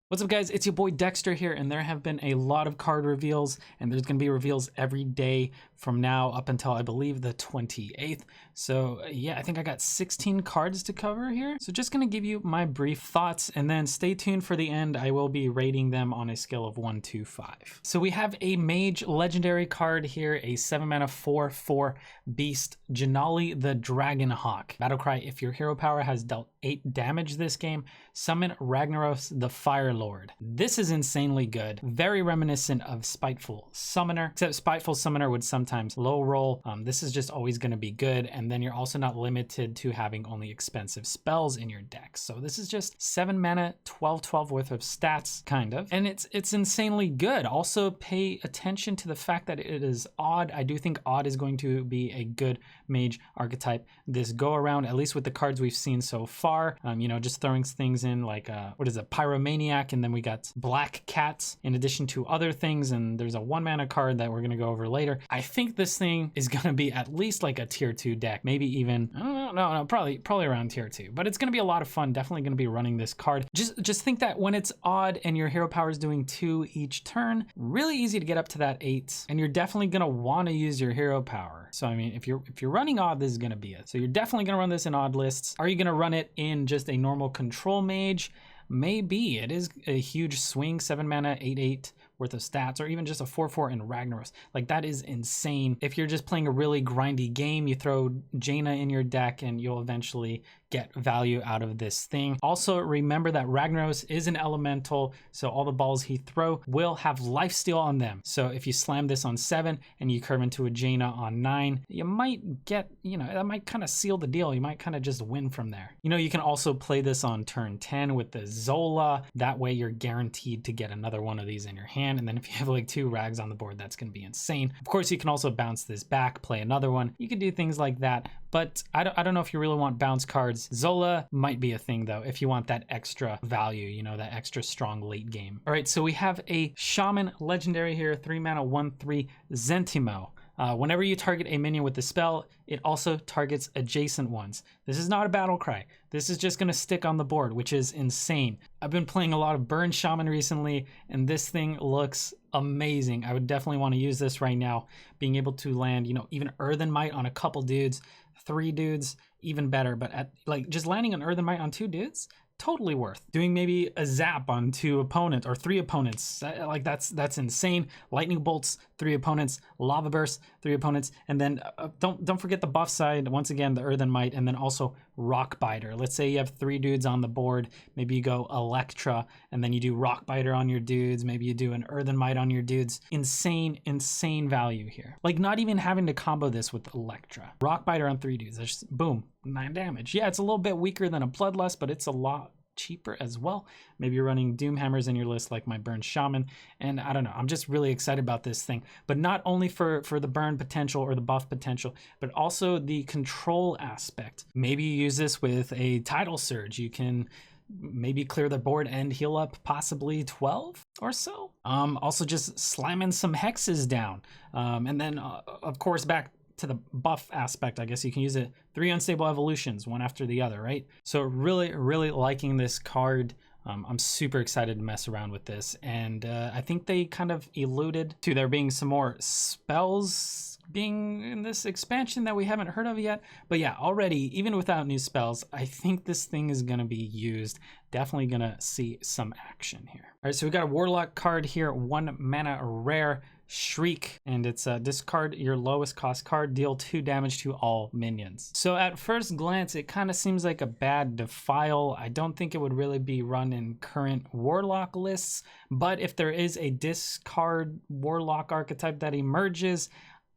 What's up guys, it's your boy Dekkster here, and there have been a lot of card reveals, and there's going to be reveals every day from now up until I believe the 28th. So yeah, I think I got 16 cards to cover here. So just going to give you my brief thoughts, and then stay tuned for the end. I will be rating them on a scale of 1 to 5. So we have a Mage legendary card here, a 7-mana 4/4 beast, Janali the Dragonhawk. Battlecry: if your hero power has dealt 8 damage this game, summon Ragnaros the Fire Lord. This is insanely good, very reminiscent of Spiteful Summoner, except Spiteful Summoner would sometimes low roll. This is just always going to be good, and then you're also not limited to having only expensive spells in your deck. So this is just 7 mana, 12/12 worth of stats, kind of, and it's insanely good. Also pay attention to the fact that it is odd. I do think odd is going to be a good Mage archetype this go around, at least with the cards we've seen so far. You know, just throwing things in like what is it, Pyromaniac, and then we got Black Cats in addition to other things, and there's a 1-mana card that we're gonna go over later. I think this thing is gonna be at least like a tier 2 deck, maybe even, I don't know, no, probably around tier 2, but it's gonna be a lot of fun. Definitely gonna be running this card. Just think that when it's odd and your hero power is doing 2 each turn, really easy to get up to that 8, and you're definitely gonna want to use your hero power. So I mean, if you're running odd, this is gonna be it. So you're definitely gonna run this in odd lists. Are you gonna run it in just a normal control mage? Maybe. It is a huge swing, 7 mana, 8/8 worth of stats, or even just a 4/4 in Ragnaros. Like, that is insane. If you're just playing a really grindy game, you throw Jaina in your deck and you'll eventually get value out of this thing. Also, remember that Ragnaros is an elemental, so all the balls he throw will have lifesteal on them. So if you slam this on 7 and you curve into a Jaina on 9, you might get, you know, that might kind of seal the deal. You might kind of just win from there. You know, you can also play this on turn 10 with the Zola. That way you're guaranteed to get another one of these in your hand. And then if you have like 2 rags on the board, that's going to be insane. Of course, you can also bounce this back, play another one. You can do things like that, but I don't know if you really want bounce cards. Zola might be a thing though, if you want that extra value, you know, that extra strong late game. All right, so we have a Shaman legendary here, 3 mana, 1/3 Zentimo. Whenever you target a minion with the spell, it also targets adjacent ones. This is not a battle cry. This is just gonna stick on the board, which is insane. I've been playing a lot of Burn Shaman recently, and this thing looks amazing. I would definitely want to use this right now. Being able to land, you know, even Earthen Might on a couple dudes, 3 dudes, even better. But at like just landing an Earthen Might on 2 dudes, totally worth. Doing maybe a zap on 2 opponents or 3 opponents, like that's insane. Lightning bolts, 3 opponents, lava burst, 3 opponents, and then don't forget the buff side. Once again, the Earthen Might, and then also Rock Biter. Let's say you have 3 dudes on the board. Maybe you go Electra, and then you do Rock Biter on your dudes. Maybe you do an Earthen Might on your dudes. Insane value here. Like, not even having to combo this with Electra. Rock Biter on 3 dudes. That's just boom, 9 damage. Yeah, it's a little bit weaker than a Bloodlust, but it's a lot cheaper as well. Maybe you're running Doom Hammers in your list like my Burn Shaman, and I don't know, I'm just really excited about this thing. But not only for the burn potential or the buff potential, but also the control aspect. Maybe you use this with a Tidal Surge. You can maybe clear the board and heal up possibly 12 or so. Also just slamming some hexes down. And then of course, back to the buff aspect, I guess you can use it 3 unstable evolutions, one after the other, right? So really liking this card. I'm super excited to mess around with this, and I think they kind of alluded to there being some more spells being in this expansion that we haven't heard of yet. But yeah, already, even without new spells, I think this thing is gonna be used. Definitely gonna see some action here. All right, so we got a Warlock card here, 1 mana rare, Shriek, and it's discard your lowest cost card, deal 2 damage to all minions. So at first glance, it kind of seems like a bad defile. I don't think it would really be run in current Warlock lists, but if there is a discard Warlock archetype that emerges,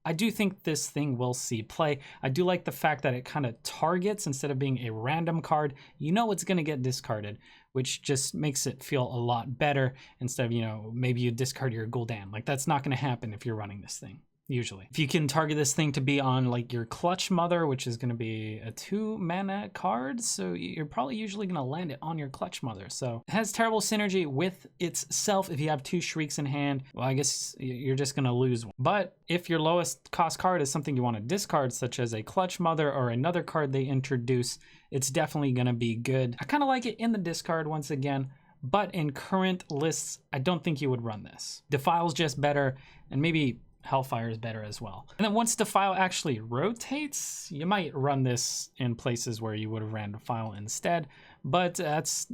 I do think this thing will see play. I do like the fact that it kind of targets instead of being a random card. You know it's going to get discarded, which just makes it feel a lot better instead of, you know, maybe you discard your Gul'dan. Like, that's not going to happen if you're running this thing. Usually, if you can target this thing to be on like your Clutch Mother, which is going to be a 2 mana card, so you're probably usually going to land it on your Clutch Mother. So it has terrible synergy with itself. If you have 2 Shrieks in hand, well, I guess you're just going to lose one. But if your lowest cost card is something you want to discard, such as a Clutch Mother or another card they introduce, it's definitely going to be good. I kind of like it in the discard once again, but in current lists, I don't think you would run this. Defile's just better, and maybe Hellfire is better as well. And then once Defile actually rotates, you might run this in places where you would have ran Defile instead, but that's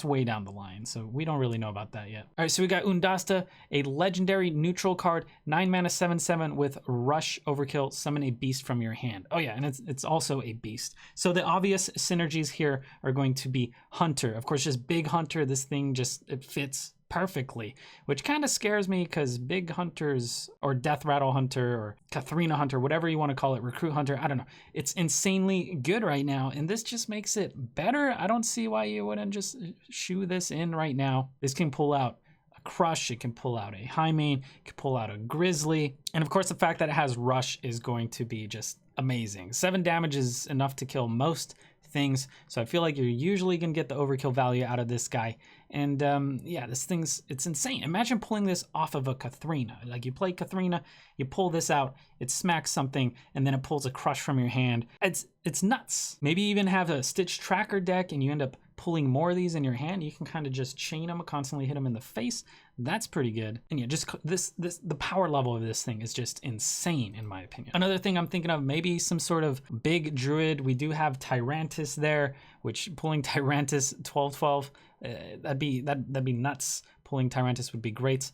way down the line, so we don't really know about that yet. All right, so we got Oondasta, a legendary neutral card, 9 mana 7/7 with Rush Overkill, summon a beast from your hand. Oh yeah, and it's also a beast. So the obvious synergies here are going to be Hunter. Of course, just big Hunter, this thing it fits perfectly, which kind of scares me because big hunters, or Death Rattle Hunter, or Katharina Hunter, whatever you want to call it, Recruit Hunter, I don't know, it's insanely good right now, and this just makes it better. I don't see why you wouldn't just shoe this in right now. This can pull out a Crush, it can pull out a Highmane, it can pull out a Grizzly, and of course the fact that it has Rush is going to be just amazing. 7 damage is enough to kill most things, so I feel like you're usually gonna get the overkill value out of this guy. And yeah, it's insane. Imagine pulling this off of a Katharina. Like, you play Katharina, you pull this out, it smacks something, and then it pulls a Crush from your hand. It's nuts. Maybe even have a Stitch Tracker deck and you end up pulling more of these in your hand. You can kind of just chain them, constantly hit them in the face. That's pretty good. And yeah, just the power level of this thing is just insane in my opinion. Another thing I'm thinking of, maybe some sort of big Druid. We do have Tyrantus there, which pulling Tyrantus 12/12, that'd be nuts. Pulling Tyrantus would be great.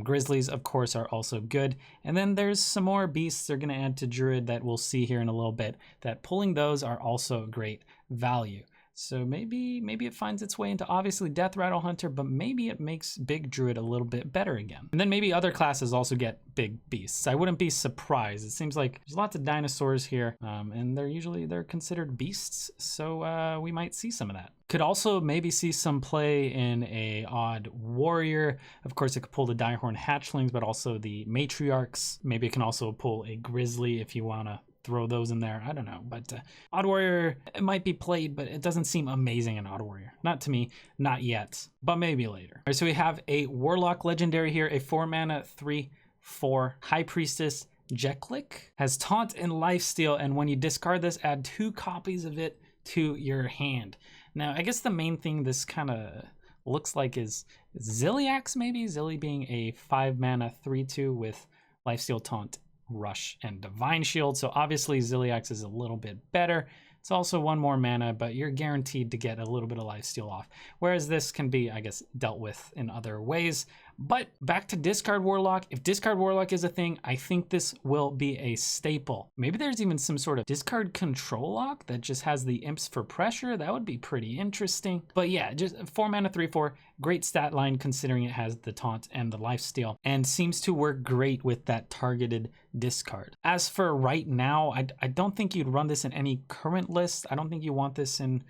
Grizzlies, of course, are also good. And then there's some more beasts they're gonna add to Druid that we'll see here in a little bit, that pulling those are also great value. So maybe it finds its way into obviously Death Rattle Hunter, but maybe it makes big Druid a little bit better again. And then maybe other classes also get big beasts. I wouldn't be surprised. It seems like there's lots of dinosaurs here, and they're considered beasts, so we might see some of that. Could also maybe see some play in a odd warrior. Of course, it could pull the Direhorn hatchlings, but also the matriarchs. Maybe it can also pull a Grizzly if you wanna throw those in there. I don't know, but Odd Warrior, it might be played, but it doesn't seem amazing in Odd Warrior. Not to me, not yet, but maybe later. All right, so we have a Warlock legendary here, a 4 mana 3/4 High Priestess. Jeklik has Taunt and Lifesteal, and when you discard this, add 2 copies of it to your hand. Now, I guess the main thing this kind of looks like is Zilliax, maybe? Zilly being a 5 mana 3/2 with Lifesteal, Taunt, Rush, and Divine Shield. So obviously Zilliax is a little bit better. It's also 1 more mana, but you're guaranteed to get a little bit of lifesteal off. Whereas this can be, I guess, dealt with in other ways. But back to Discard Warlock. If Discard Warlock is a thing, I think this will be a staple. Maybe there's even some sort of Discard Control Lock that just has the Imps for pressure. That would be pretty interesting. But yeah, just 4 mana 3/4. Great stat line considering it has the Taunt and the Lifesteal, and seems to work great with that targeted discard. As for right now, I don't think you'd run this in any current list. I don't think you want this in,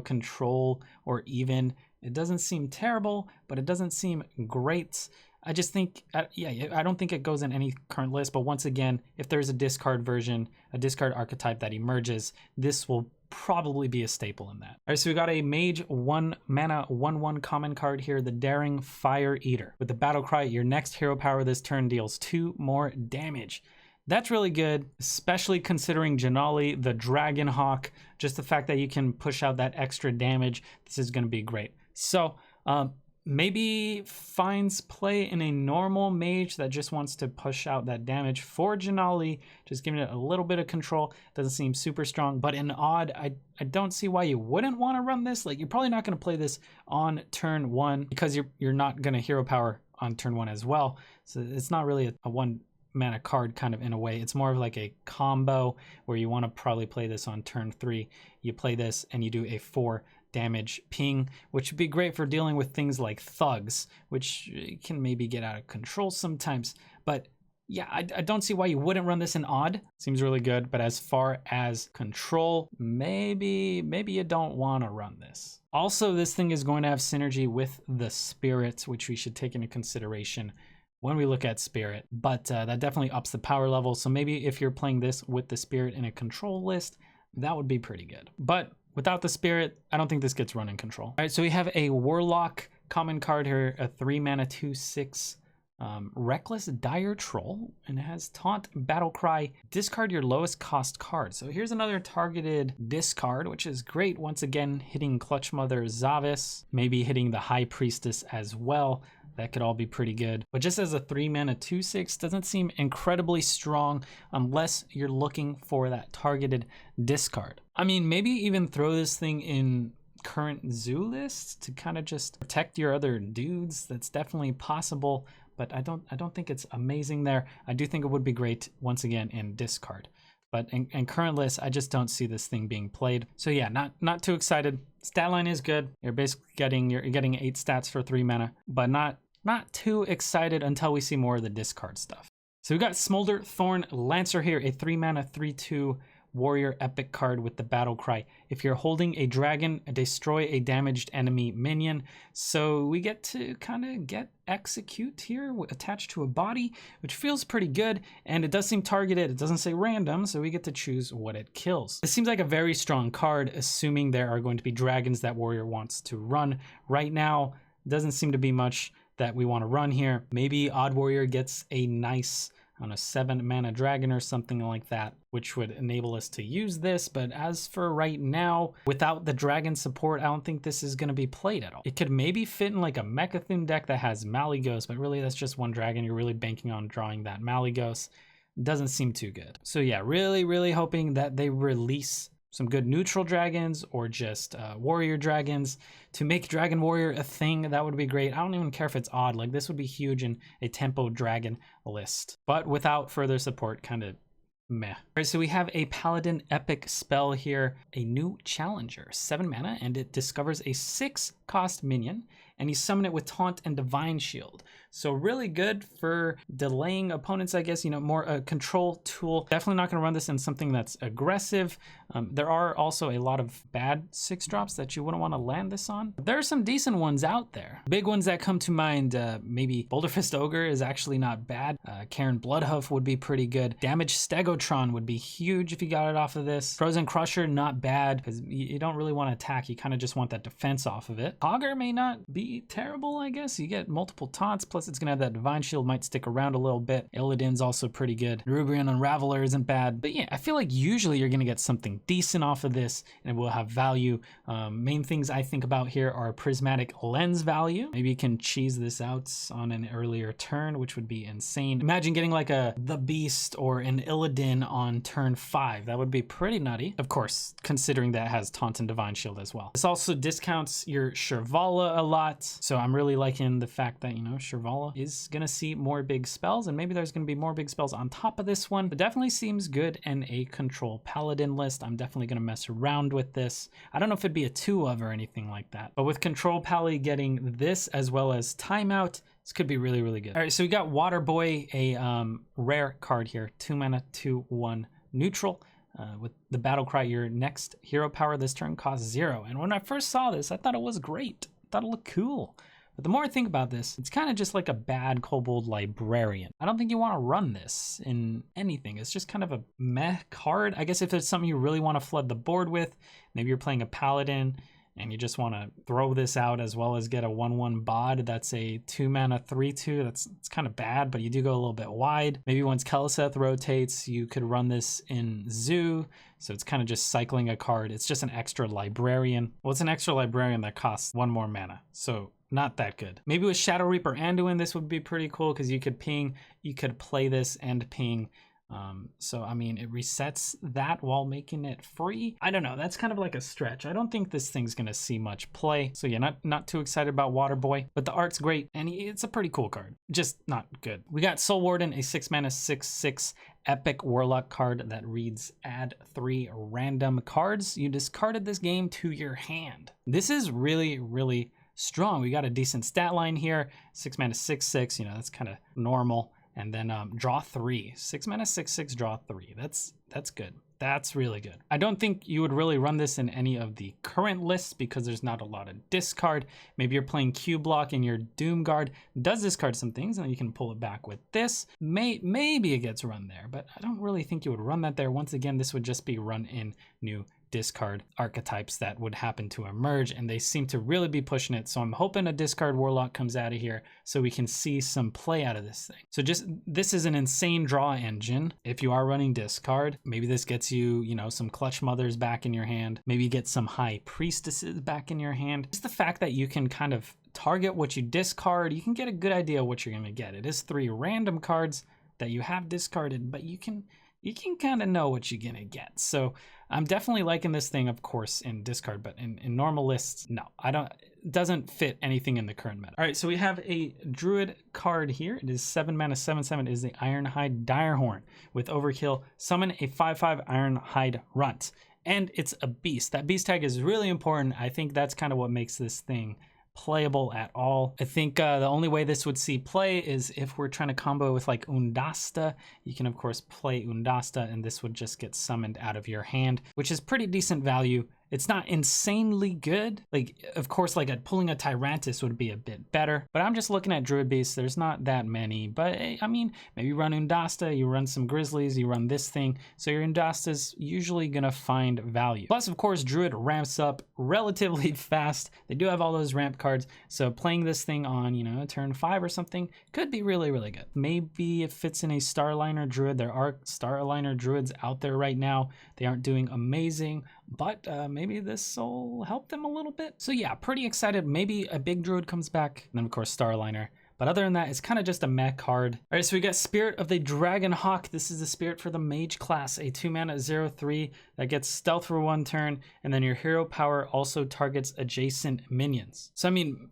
Control or even. It doesn't seem terrible, but it doesn't seem great. I just think, yeah, I don't think it goes in any current list, but once again, if there's a discard version, a discard archetype that emerges, this will probably be a staple in that. All right, so we got a Mage 1 mana 1/1 common card here, the Daring Fire Eater. With the battle cry, your next hero power this turn deals 2 more damage. That's really good, especially considering Janali the Dragonhawk. Just the fact that you can push out that extra damage, this is going to be great. So maybe finds play in a normal mage that just wants to push out that damage for Janali, just giving it a little bit of control. Doesn't seem super strong, but in odd, I don't see why you wouldn't want to run this. Like, you're probably not going to play this on turn 1 because you're not going to hero power on turn 1 as well. So it's not really a 1 mana card kind of in a way. It's more of like a combo where you want to probably play this on turn 3. You play this and you do a 4 damage ping, which would be great for dealing with things like thugs, which can maybe get out of control sometimes. But yeah, I don't see why you wouldn't run this in odd. Seems really good, but as far as control, maybe you don't want to run this. Also, this thing is going to have synergy with the spirits, which we should take into consideration when we look at spirit, but that definitely ups the power level. So maybe if you're playing this with the spirit in a control list, that would be pretty good. But without the spirit, I don't think this gets run in control. All right, so we have a Warlock common card here, a 3 mana 2/6 Reckless Diretroll, and it has Taunt, Battle Cry, discard your lowest cost card. So here's another targeted discard, which is great. Once again, hitting Clutch Mother Zavis, maybe hitting the High Priestess as well. That could all be pretty good. But just as a 3-mana 2/6, doesn't seem incredibly strong unless you're looking for that targeted discard. I mean, maybe even throw this thing in current zoo lists to kind of just protect your other dudes. That's definitely possible, but I don't think it's amazing there. I do think it would be great once again in discard, but in current lists I just don't see this thing being played. So yeah, not too excited. Stat line is good. You're basically getting 8 stats for 3 mana, but not too excited until we see more of the discard stuff. So we got Smolderthorn Lancer here, a 3 mana 3/2 warrior epic card with the battle cry. If you're holding a dragon, destroy a damaged enemy minion. So we get to kind of get execute here attached to a body, which feels pretty good, and it does seem targeted. It doesn't say random, so we get to choose what it kills. This seems like a very strong card, assuming there are going to be dragons that warrior wants to run. Right now, doesn't seem to be much that we want to run here. Maybe Odd Warrior gets a nice on a 7 mana dragon or something like that, which would enable us to use this. But as for right now, without the dragon support, I don't think this is going to be played at all. It could maybe fit in like a Mechathune deck that has Malygos, but really that's just one dragon. You're really banking on drawing that Malygos. Doesn't seem too good. So yeah, really hoping that they release some good neutral dragons or just warrior dragons to make Dragon Warrior a thing. That would be great. I don't even care if it's odd. Like, this would be huge in a tempo dragon list, but without further support, kind of meh. All right, so we have a Paladin epic spell here, a new challenger, 7 mana, and it discovers a 6-cost minion, and you summon it with Taunt and Divine Shield. So really good for delaying opponents, I guess, you know, more a control tool. Definitely not going to run this in something that's aggressive. There are also a lot of bad 6-drops that you wouldn't want to land this on. There are some decent ones out there. Big ones that come to mind, maybe Boulderfist Ogre is actually not bad. Karen Bloodhoof would be pretty good. Damage Stegotron would be huge if you got it off of this. Frozen Crusher, not bad, because you don't really want to attack. You kind of just want that defense off of it. Hogger may not be terrible, I guess. You get multiple taunts, plus it's going to have that Divine Shield, might stick around a little bit. Illidan's also pretty good. Rubrian Unraveler isn't bad. But yeah, I feel like usually you're going to get something decent off of this, and it will have value. Main things I think about here are Prismatic Lens value. Maybe you can cheese this out on an earlier turn, which would be insane. Imagine getting like a The Beast or an Illidan on turn 5. That would be pretty nutty. Of course, considering that it has Taunt and Divine Shield as well. This also discounts your Shrivala a lot. So I'm really liking the fact that, you know, Shrivala is going to see more big spells, and maybe there's going to be more big spells on top of this one. But definitely seems good in a control Paladin list. I'm definitely going to mess around with this. I don't know if it'd be a 2-of or anything like that. But with control Pally getting this as well as timeout, this could be really good. All right, so we got Water Boy, a rare card here. 2 mana, 2/1 neutral. With the battle cry, your next hero power this turn costs 0. And when I first saw this, I thought it was great. I thought it looked cool. But the more I think about this, it's kind of just like a bad Kobold Librarian. I don't think you want to run this in anything. It's just kind of a meh card. I guess if there's something you really want to flood the board with, maybe you're playing a Paladin and you just want to throw this out as well as get a 1/1 bod. That's a 2 mana 3/2. It's kind of bad, but you do go a little bit wide. Maybe once Keleseth rotates, you could run this in Zoo. So it's kind of just cycling a card. It's just an extra Librarian. Well, it's an extra Librarian that costs 1 more mana. So not that good. Maybe with Shadow Reaper Anduin, this would be pretty cool because you could ping, you could play this and ping. So I mean, it resets that while making it free. I don't know, that's kind of like a stretch. I don't think this thing's gonna see much play. So yeah, not too excited about Water Boy, but the art's great and it's a pretty cool card, just not good. We got Souldwarden, a 6 mana 6/6 epic warlock card that reads add 3 random cards you discarded this game to your hand. This is really strong. We got a decent stat line here. 6 mana 6/6, you know, that's kind of normal. And then draw 3. 6 mana 6/6, draw 3. That's good. That's really good. I don't think you would really run this in any of the current lists because there's not a lot of discard. Maybe you're playing Q block and your Doomguard does discard some things and then you can pull it back with this. Maybe it gets run there, but I don't really think you would run that there. Once again, this would just be run in new discard archetypes that would happen to emerge, and they seem to really be pushing it. So I'm hoping a discard Warlock comes out of here so we can see some play out of this thing. So just, this is an insane draw engine. If you are running discard, maybe this gets you, you know, some Clutch Mothers back in your hand. Maybe you get some High Priestesses back in your hand. Just the fact that you can kind of target what you discard, you can get a good idea of what you're going to get. It is 3 random cards that you have discarded, but you can kind of know what you're gonna get. So I'm definitely liking this thing, of course, in discard, but in normal lists, no, it doesn't fit anything in the current meta. All right, so we have a Druid card here. It is 7 mana, 7/7. It is the Ironhide Direhorn. With Overkill, summon a 5/5 Ironhide Runt. And it's a beast. That beast tag is really important. I think that's kind of what makes this thing playable at all. I think the only way this would see play is if we're trying to combo with like Oondasta. You can of course play Oondasta and this would just get summoned out of your hand, which is pretty decent value. It's not insanely good. Like, of course, like pulling a Tyrantus would be a bit better, but I'm just looking at Druid Beasts. There's not that many, but I mean, maybe you run Oondasta, you run some Grizzlies, you run this thing. So your Oondasta's usually gonna find value. Plus, of course, Druid ramps up relatively fast. They do have all those ramp cards. So playing this thing on, you know, turn 5 or something could be really, really good. Maybe it fits in a Starliner Druid. There are Starliner Druids out there right now. They aren't doing amazing, but maybe this will help them a little bit. So yeah, pretty excited. Maybe a big Druid comes back, and then of course Starliner. But other than that, it's kind of just a mech card. All right, so we got Spirit of the Dragonhawk. This is the spirit for the Mage class, a 2 mana 0/3 that gets stealth for 1 turn, and then your hero power also targets adjacent minions. So I mean,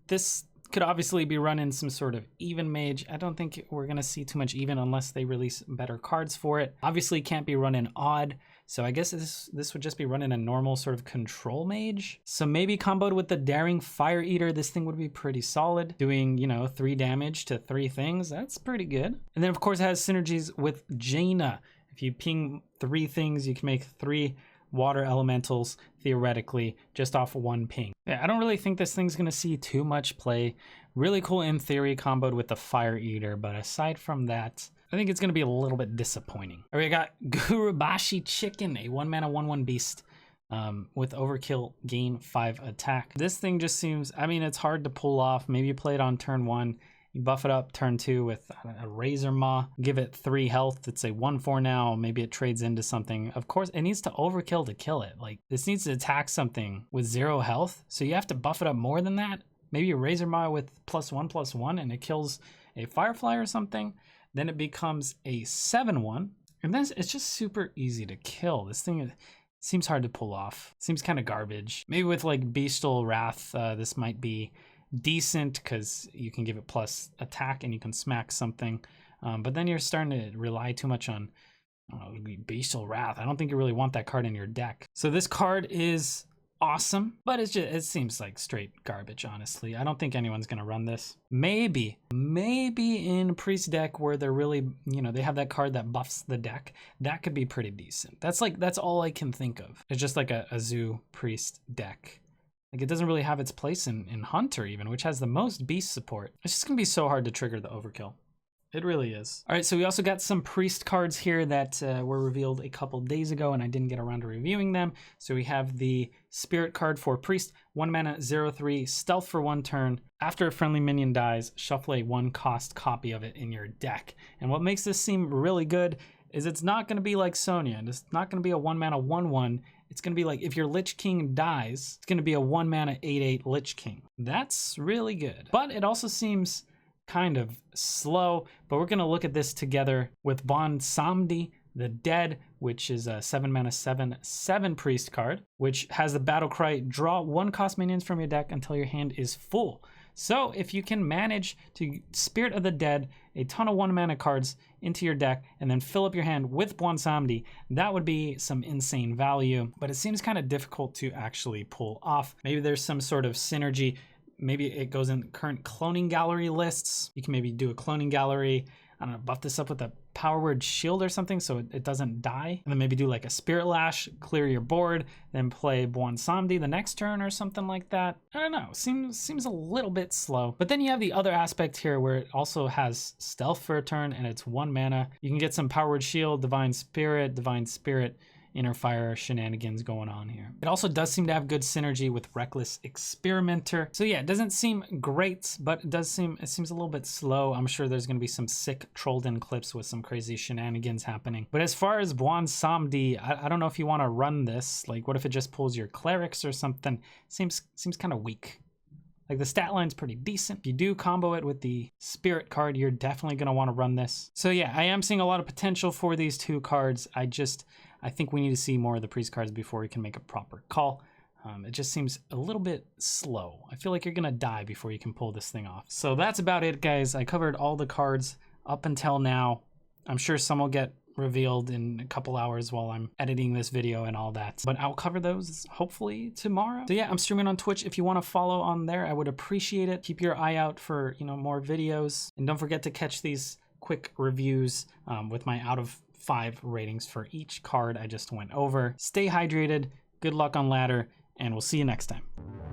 this could obviously be running some sort of even mage. I don't think we're gonna see too much even unless they release better cards for it. Obviously can't be running odd. So I guess this would just be running a normal sort of control mage. So maybe comboed with the Daring Fire Eater, this thing would be pretty solid. Doing, you know, 3 damage to 3 things, that's pretty good. And then of course it has synergies with Jaina. If you ping 3 things, you can make 3 water elementals theoretically just off 1 ping. Yeah, I don't really think this thing's gonna see too much play. Really cool in theory comboed with the Fire Eater, but aside from that, I think it's going to be a little bit disappointing. All right, we got Gurubashi Chicken, a 1 mana 1/1 beast with Overkill, gain 5 attack. This thing just seems, I mean, it's hard to pull off. Maybe you play it on turn 1, you buff it up turn 2 with a Razor Maw, give it 3 health. It's a 1/4 now. /Maybe it trades into something. Of course, it needs to overkill to kill it. Like, this needs to attack something with 0 health. So you have to buff it up more than that. Maybe a Razor Maw with +1/+1 and it kills a Firefly or something. Then it becomes a 7/1, and then it's just super easy to kill. This thing seems hard to pull off. Seems kind of garbage. Maybe with like Bestial Wrath, this might be decent because you can give it plus attack and you can smack something. But then you're starting to rely too much on, I don't know, Bestial Wrath. I don't think you really want that card in your deck. So this card is awesome, but it seems like straight garbage, honestly. I don't think anyone's gonna run this. Maybe in Priest deck where they're really, you know, they have that card that buffs the deck, that could be pretty decent. That's all I can think of. It's just like a Zoo Priest deck. Like, it doesn't really have its place in Hunter even, which has the most beast support. It's just gonna be so hard to trigger the overkill. It really is. All right, so we also got some Priest cards here that were revealed a couple days ago, and I didn't get around to reviewing them. So we have the Spirit card for Priest, 1 mana 0/3, stealth for 1 turn. After a friendly minion dies, shuffle a 1-cost copy of it in your deck. And what makes this seem really good is it's not going to be like Sonya, and it's not going to be a 1 mana 1/1. It's going to be like if your Lich King dies, it's going to be a 1 mana 8/8 Lich King. That's really good. But it also seems kind of slow, but we're going to look at this together with Bwonsamdi the Dead, which is a 7 mana 7/7 Priest card, which has the battle cry, draw 1-cost minions from your deck until your hand is full. So if you can manage to Spirit of the Dead a ton of 1 mana cards into your deck and then fill up your hand with Bwonsamdi, that would be some insane value, but it seems kind of difficult to actually pull off. Maybe there's some sort of synergy. Maybe it goes in current cloning gallery lists. You can maybe do a cloning gallery, I don't know, buff this up with a Power Word Shield or something so it doesn't die. And then maybe do like a Spirit Lash, clear your board, then play Bwonsamdi the next turn or something like that. I don't know, seems a little bit slow. But then you have the other aspect here where it also has stealth for a turn and it's 1 mana. You can get some Power Word Shield, Divine Spirit Inner Fire shenanigans going on here. It also does seem to have good synergy with Reckless Experimenter. So yeah, it doesn't seem great, but it seems a little bit slow. I'm sure there's going to be some sick trolled in clips with some crazy shenanigans happening. But as far as Bwonsamdi, I don't know if you want to run this. Like, what if it just pulls your clerics or something? Seems kind of weak. Like, the stat line's pretty decent. If you do combo it with the Spirit card, you're definitely going to want to run this. So yeah, I am seeing a lot of potential for these two cards. I think we need to see more of the Priest cards before we can make a proper call. It just seems a little bit slow. I feel like you're going to die before you can pull this thing off. So that's about it, guys. I covered all the cards up until now. I'm sure some will get revealed in a couple hours while I'm editing this video and all that, but I'll cover those hopefully tomorrow. So yeah, I'm streaming on Twitch. If you want to follow on there, I would appreciate it. Keep your eye out for, more videos, and don't forget to catch these quick reviews with my out of 5 ratings for each card I just went over. Stay hydrated, good luck on ladder, and we'll see you next time.